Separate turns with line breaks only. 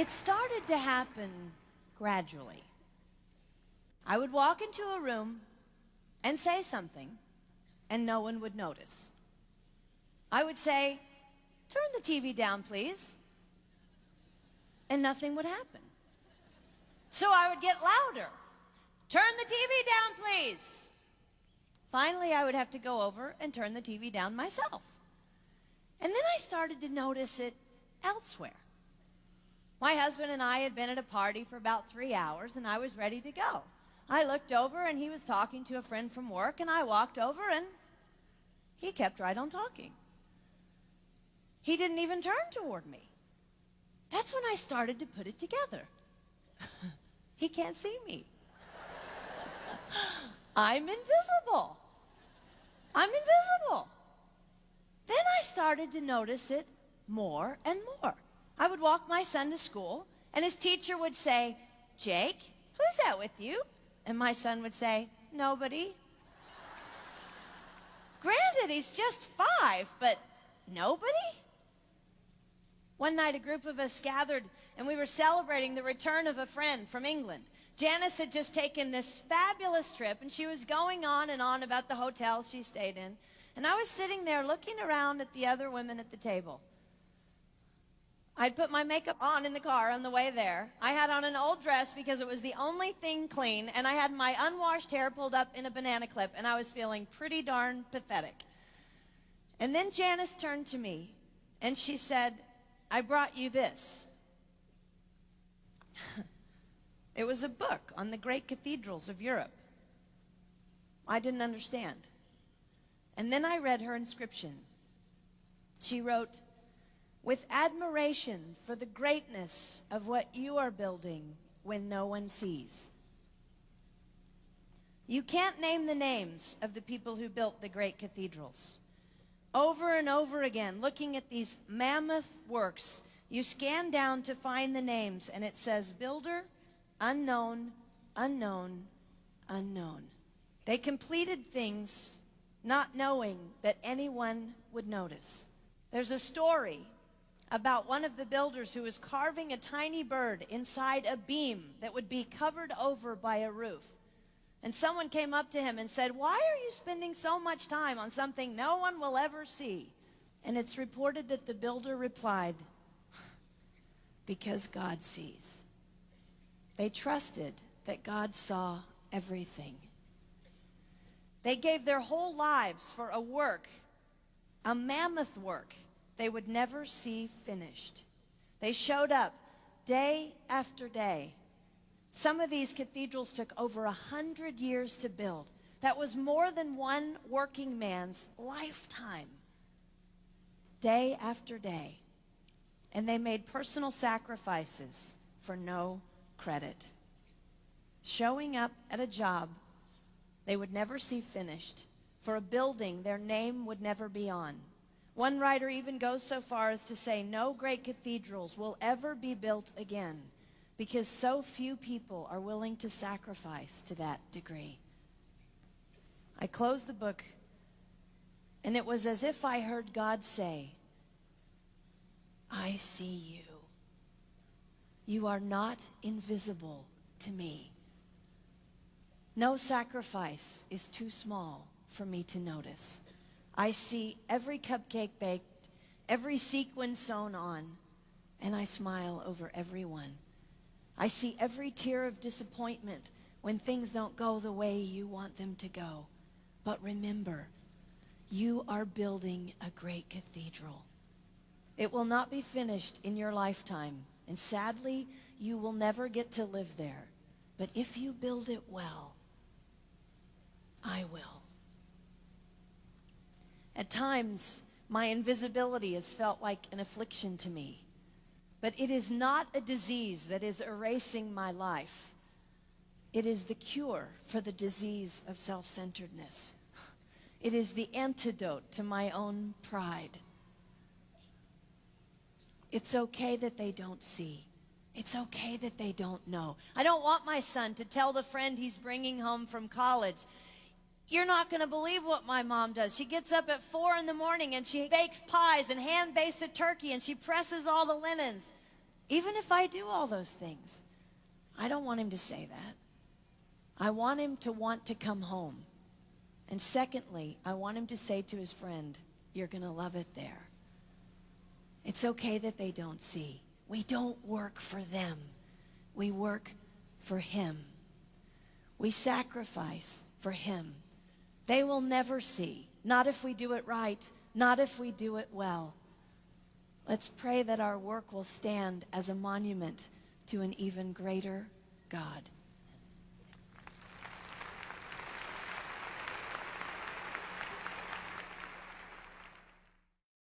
It started to happen gradually. I would walk into a room and say something, and no one would notice. I would say, "Turn the TV down, please," and nothing would happen. So I would get louder. "Turn the TV down, please." Finally, I would have to go over and turn the TV down myself. And then I started to notice it elsewhere. My husband and I had been at a party for about 3 hours, and I was ready to go. I looked over, and he was talking to a friend from work, and I walked over, and he kept right on talking. He didn't even turn toward me. That's when I started to put it together. He can't see me. I'm invisible. I'm invisible. Then I started to notice it more and more. I would walk my son to school, and his teacher would say, "Jake, who's that with you?" And my son would say, "Nobody." Granted, he's just 5, but nobody? One night, a group of us gathered, and we were celebrating the return of a friend from England. Janice had just taken this fabulous trip, and she was going on and on about the hotel she stayed in. And I was sitting there looking around at the other women at the table. I'd put my makeup on in the car on the way there. I had on an old dress because it was the only thing clean, and I had my unwashed hair pulled up in a banana clip, and I was feeling pretty darn pathetic. And then Janice turned to me, and she said, "I brought you this." It was a book on the great cathedrals of Europe. I didn't understand. And then I read her inscription. She wrote, "With admiration for the greatness of what you are building when no one sees." You can't name the names of the people who built the great cathedrals. Over and over again, looking at these mammoth works, you scan down to find the names, and it says, "Builder, unknown, unknown, unknown." They completed things not knowing that anyone would notice. There's a story about one of the builders who was carving a tiny bird inside a beam that would be covered over by a roof. And someone came up to him and said, "Why are you spending so much time on something no one will ever see?" And it's reported that the builder replied, "Because God sees." They trusted that God saw everything. They gave their whole lives for a work, a mammoth work, they would never see finished. They showed up day after day. Some of these cathedrals took over 100 years to build. That was more than one working man's lifetime. Day after day. And they made personal sacrifices for no credit. Showing up at a job they would never see finished, for a building their name would never be on. One writer even goes so far as to say no great cathedrals will ever be built again because so few people are willing to sacrifice to that degree. I closed the book, and it was as if I heard God say, "I see you. You are not invisible to me. No sacrifice is too small for me to notice. I see every cupcake baked, every sequin sewn on, and I smile over every one. I see every tear of disappointment when things don't go the way you want them to go. But remember, you are building a great cathedral. It will not be finished in your lifetime, and sadly, you will never get to live there. But if you build it well, I will." At times, my invisibility has felt like an affliction to me. But it is not a disease that is erasing my life. It is the cure for the disease of self-centeredness. It is the antidote to my own pride. It's okay that they don't see. It's okay that they don't know. I don't want my son to tell the friend he's bringing home from college, "You're not going to believe what my mom does. She gets up at 4 in the morning and she bakes pies and hand bastes a turkey and she presses all the linens." Even if I do all those things, I don't want him to say that. I want him to want to come home. And secondly, I want him to say to his friend, you're going to love it there. It's okay that they don't see. We don't work for them. We work for him. We sacrifice for him. They will never see. Not if we do it right. Not if we do it well. Let's pray that our work will stand as a monument to an even greater God.